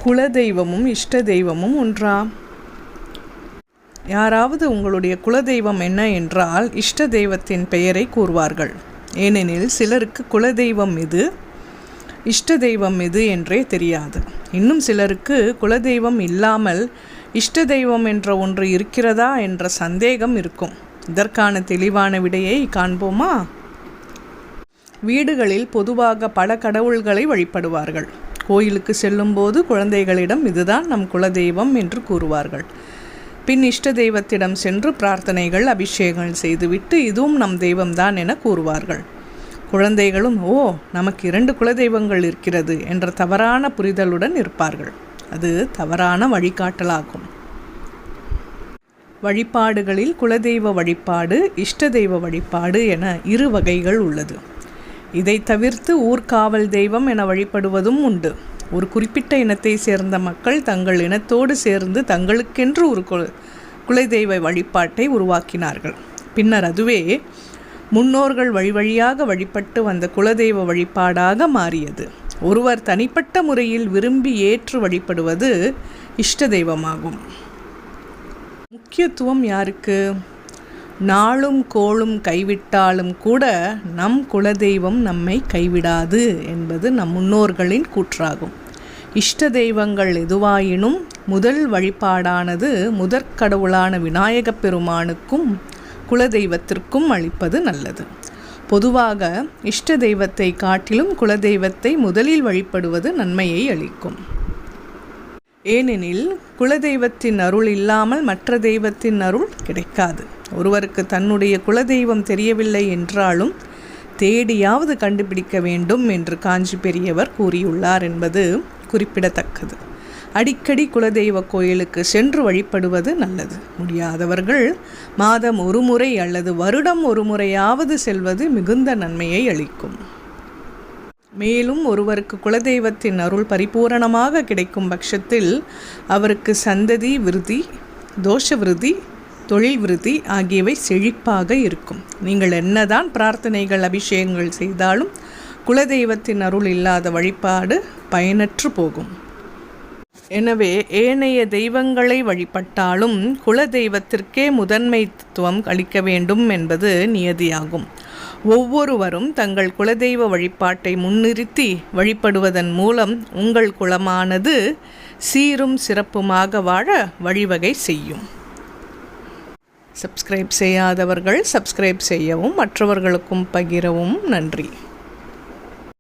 குலதெய்வமும் இஷ்ட தெய்வமும் ஒன்றா? யாராவது உங்களுடைய குலதெய்வம் என்ன என்றால் இஷ்ட தெய்வத்தின் பெயரை கூறுவார்கள். ஏனெனில் சிலருக்கு குலதெய்வம் எது, இஷ்ட தெய்வம் எது என்றே தெரியாது. இன்னும் சிலருக்கு குலதெய்வம் இல்லாமல் இஷ்ட தெய்வம் என்ற ஒன்று இருக்கிறதா என்ற சந்தேகம் இருக்கும். இதற்கான தெளிவான விடையை காண்போமா? வீடுகளில் பொதுவாக பல கடவுள்களை வழிபடுவார்கள். கோயிலுக்கு செல்லும்போது குழந்தைகளிடம் இதுதான் நம் குலதெய்வம் என்று கூறுவார்கள். பின் இஷ்ட தெய்வத்திடம் சென்று பிரார்த்தனைகள் அபிஷேகங்கள் செய்துவிட்டு இதுவும் நம் தெய்வம்தான் என கூறுவார்கள். குழந்தைகளும் நமக்கு 2 குலதெய்வங்கள் இருக்கிறது என்ற தவறான புரிதலுடன் இருப்பார்கள். அது தவறான வழிகாட்டலாகும். வழிபாடுகளில் குலதெய்வ வழிபாடு, இஷ்ட தெய்வ வழிபாடு என 2 வகைகள் உள்ளது. இதை தவிர்த்து ஊர்காவல் தெய்வம் என வழிபடுவதும் உண்டு. ஒரு குறிப்பிட்ட இனத்தை சேர்ந்த மக்கள் தங்கள் இனத்தோடு சேர்ந்து தங்களுக்கென்று ஒரு குலதெய்வ வழிபாட்டை உருவாக்கினார்கள். பின்னர் அதுவே முன்னோர்கள் வழியாக வழிபட்டு வந்த குலதெய்வ வழிபாடாக மாறியது. ஒருவர் தனிப்பட்ட முறையில் விரும்பி ஏற்று வழிபடுவது இஷ்ட தெய்வமாகும். முக்கியத்துவம் யாருக்கு? நாளும் கோளும் கைவிட்டாலும் கூட நம் குலதெய்வம் நம்மை கைவிடாது என்பது நம் முன்னோர்களின் கூற்றாகும். இஷ்ட தெய்வங்கள் எதுவாயினும் முதல் வழிபாடானது முதற்கடவுளான விநாயகப் பெருமானுக்கும் குலதெய்வத்திற்கும் அளிப்பது நல்லது. பொதுவாக இஷ்ட தெய்வத்தை காட்டிலும் குலதெய்வத்தை முதலில் வழிபடுவது நன்மையை அளிக்கும். ஏனெனில் குலதெய்வத்தின் அருள் இல்லாமல் மற்ற தெய்வத்தின் அருள் கிடைக்காது. ஒருவருக்கு தன்னுடைய குலதெய்வம் தெரியவில்லை என்றாலும் தேடியாவது கண்டுபிடிக்க வேண்டும் என்று காஞ்சி பெரியவர் கூறியுள்ளார் என்பது குறிப்பிடத்தக்கது. அடிக்கடி குலதெய்வ கோயிலுக்கு சென்று வழிபடுவது நல்லது. முடியாதவர்கள் மாதம் ஒரு முறை அல்லது வருடம் ஒரு முறையாவது செல்வது மிகுந்த நன்மையை அளிக்கும். மேலும் ஒருவருக்கு குலதெய்வத்தின் அருள் பரிபூரணமாக கிடைக்கும் பட்சத்தில் அவருக்கு சந்ததி விருத்தி, தோஷ விருத்தி, தொழில் விருத்தி ஆகியவை செழிப்பாக இருக்கும். நீங்கள் என்னதான் பிரார்த்தனைகள் அபிஷேகங்கள் செய்தாலும் குலதெய்வத்தின் அருள் இல்லாத வழிபாடு பயனற்று போகும். எனவே ஏனைய தெய்வங்களை வழிபட்டாலும் குலதெய்வத்திற்கே முதன்மைத்துவம் அளிக்க வேண்டும் என்பது நியதியாகும். ஒவ்வொருவரும் தங்கள் குலதெய்வ வழிபாட்டை முன்னிறுத்தி வழிபடுவதன் மூலம் உங்கள் குலமானது சீரும் சிறப்புமாக வாழ வழிவகை செய்யும். சப்ஸ்கிரைப் செய்யாதவர்கள் சப்ஸ்கிரைப் செய்யவும் மற்றவர்களுக்கும் பகிரவும். நன்றி.